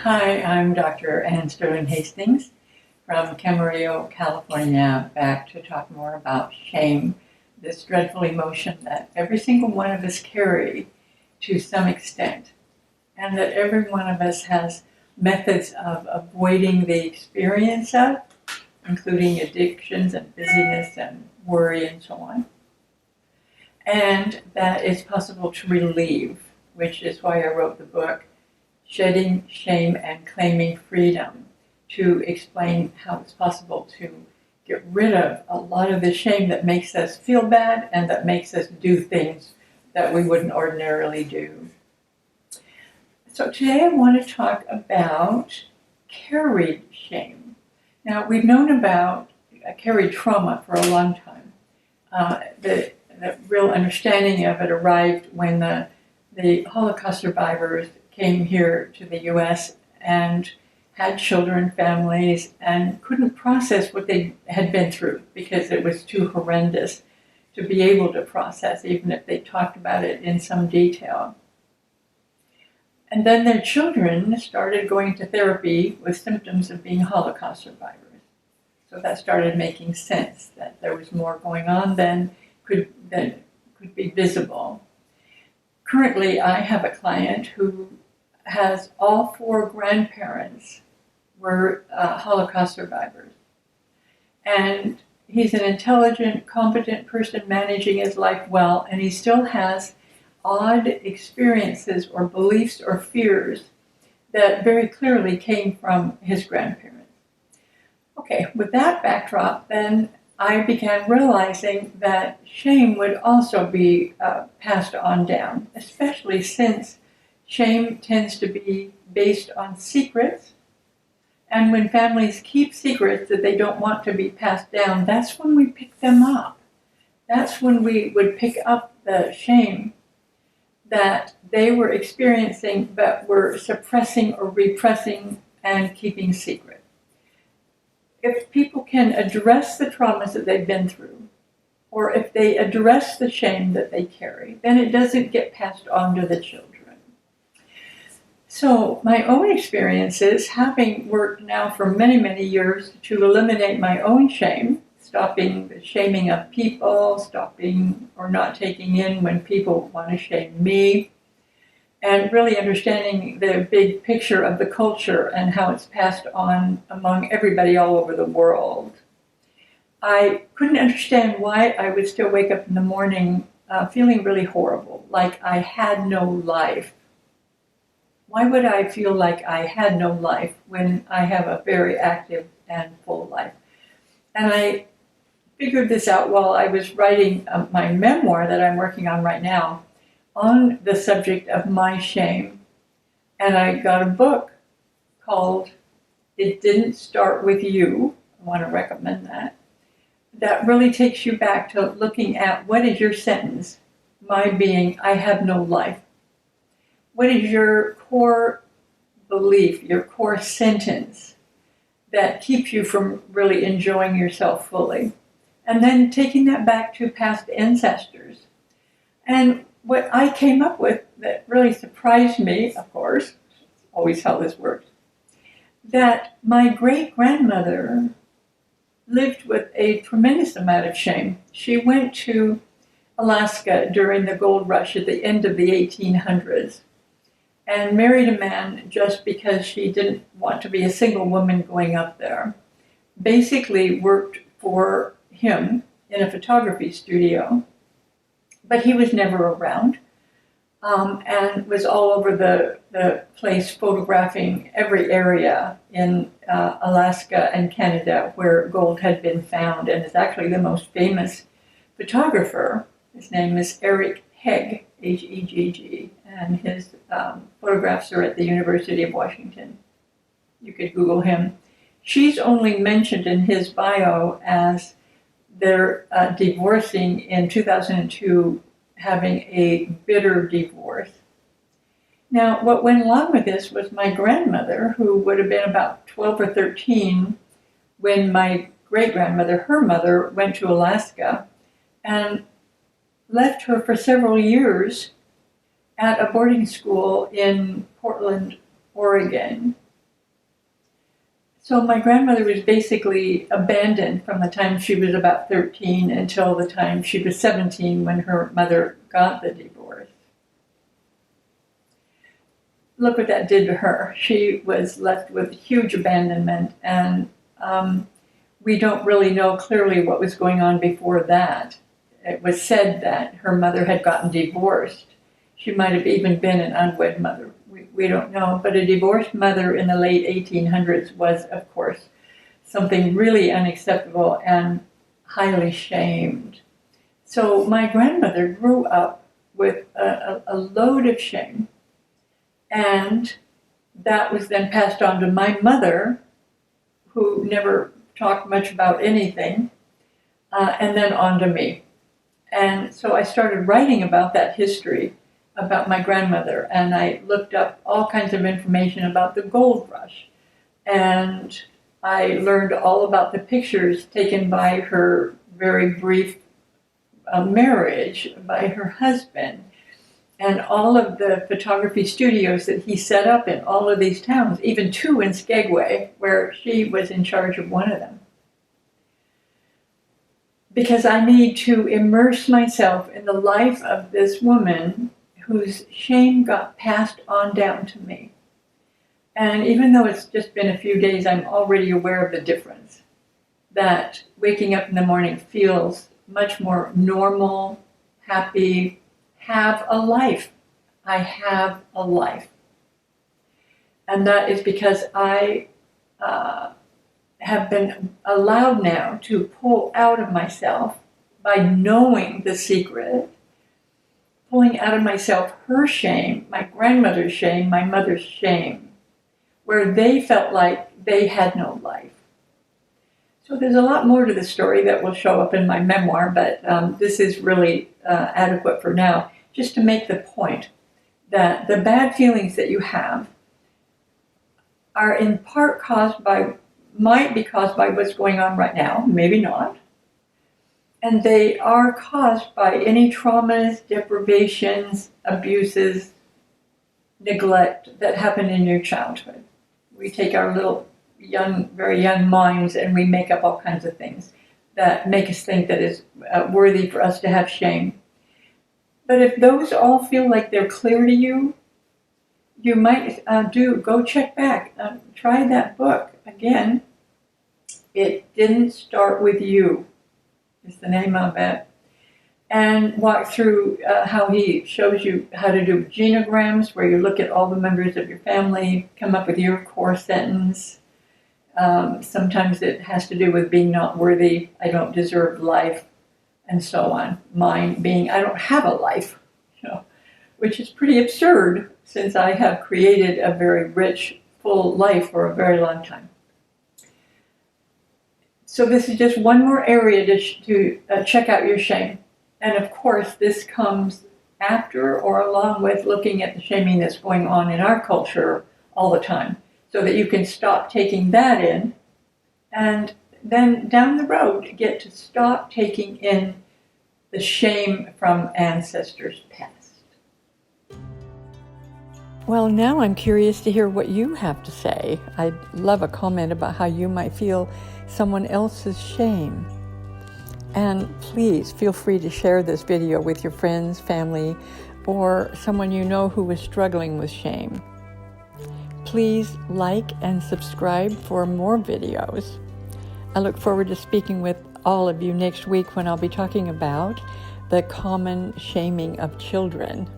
Hi, I'm Dr. Stirling Hastings from Camarillo, California, back to talk more about shame, this dreadful emotion that every single one of us carry to some extent, and that every one of us has methods of avoiding the experience of, including addictions and busyness and worry and so on, and that it's possible to relieve, which is why I wrote the book, Shedding Shame and Claiming Freedom, to explain how it's possible to get rid of a lot of the shame that makes us feel bad and that makes us do things that we wouldn't ordinarily do. So today I want to talk about carried shame. Now, we've known about carried trauma for a long time. The real understanding of it arrived when the Holocaust survivors came here to the U.S. and had children, families, and couldn't process what they had been through because it was too horrendous to be able to process, even if they talked about it in some detail. And then their children started going to therapy with symptoms of being Holocaust survivors. So that started making sense, that there was more going on than could be visible. Currently, I have a client who has all four grandparents were Holocaust survivors. And he's an intelligent, competent person managing his life well, and he still has odd experiences or beliefs or fears that very clearly came from his grandparents. Okay, with that backdrop, then I began realizing that shame would also be passed on down, especially since shame tends to be based on secrets. And when families keep secrets that they don't want to be passed down, that's when we pick them up. That's when we would pick up the shame that they were experiencing but were suppressing or repressing and keeping secret. If people can address the traumas that they've been through, or if they address the shame that they carry, then it doesn't get passed on to the children. So my own experiences, having worked now for many, many years to eliminate my own shame, stopping the shaming of people, stopping or not taking in when people want to shame me, and really understanding the big picture of the culture and how it's passed on among everybody all over the world. I couldn't understand why I would still wake up in the morning feeling really horrible, like I had no life. Why would I feel like I had no life when I have a very active and full life? And I figured this out while I was writing my memoir that I'm working on right now on the subject of my shame. And I got a book called It Didn't Start With You. I want to recommend that. That really takes you back to looking at what is your sentence, my being, I have no life. What is your core belief, your core sentence that keeps you from really enjoying yourself fully? And then taking that back to past ancestors. And what I came up with that really surprised me, of course, always how this works, that my great-grandmother lived with a tremendous amount of shame. She went to Alaska during the gold rush at the end of the 1800s. And married a man just because she didn't want to be a single woman going up there. Basically worked for him in a photography studio, but he was never around, and was all over the place photographing every area in Alaska and Canada where gold had been found, and is actually the most famous photographer. His name is Eric Hegg, H-E-G-G, and his photographs are at the University of Washington. You could Google him. She's only mentioned in his bio as they're divorcing in 2002, having a bitter divorce. Now, what went along with this was my grandmother, who would have been about 12 or 13 when my great-grandmother, her mother, went to Alaska and left her for several years at a boarding school in Portland, Oregon. So my grandmother was basically abandoned from the time she was about 13 until the time she was 17 when her mother got the divorce. Look what that did to her. She was left with huge abandonment, and we don't really know clearly what was going on before that. It was said that her mother had gotten divorced. She might have even been an unwed mother. We don't know. But a divorced mother in the late 1800s was, of course, something really unacceptable and highly shamed. So my grandmother grew up with a load of shame. And that was then passed on to my mother, who never talked much about anything, and then on to me. And so I started writing about that history, about my grandmother, and I looked up all kinds of information about the gold rush. And I learned all about the pictures taken by her very brief marriage by her husband, and all of the photography studios that he set up in all of these towns, even 2 in Skagway, where she was in charge of one of them. Because I need to immerse myself in the life of this woman whose shame got passed on down to me. And even though it's just been a few days, I'm already aware of the difference. That waking up in the morning feels much more normal, happy, have a life. I have a life. And that is because I have been allowed now to pull out of myself by knowing the secret, pulling out of myself her shame, my grandmother's shame, my mother's shame, where they felt like they had no life. So there's a lot more to the story that will show up in my memoir, but this is really adequate for now, just to make the point that the bad feelings that you have are in part might be caused by what's going on right now, maybe not. And they are caused by any traumas, deprivations, abuses, neglect that happened in your childhood. We take our little very young minds and we make up all kinds of things that make us think that is worthy for us to have shame. But if those all feel like they're clear to you, you might go check back. Try that book. Again, It Didn't Start With You is the name of it. And walk through how he shows you how to do genograms, where you look at all the members of your family, come up with your core sentence. Sometimes it has to do with being not worthy, I don't deserve life, and so on. Mine being, I don't have a life, which is pretty absurd since I have created a very rich, full life for a very long time. So this is just one more area to check out your shame. And of course, this comes after or along with looking at the shaming that's going on in our culture all the time, so that you can stop taking that in, and then down the road get to stop taking in the shame from ancestors past. Well, now I'm curious to hear what you have to say. I'd love a comment about how you might feel someone else's shame. And please feel free to share this video with your friends, family, or someone you know who is struggling with shame. Please like and subscribe for more videos. I look forward to speaking with all of you next week when I'll be talking about the common shaming of children.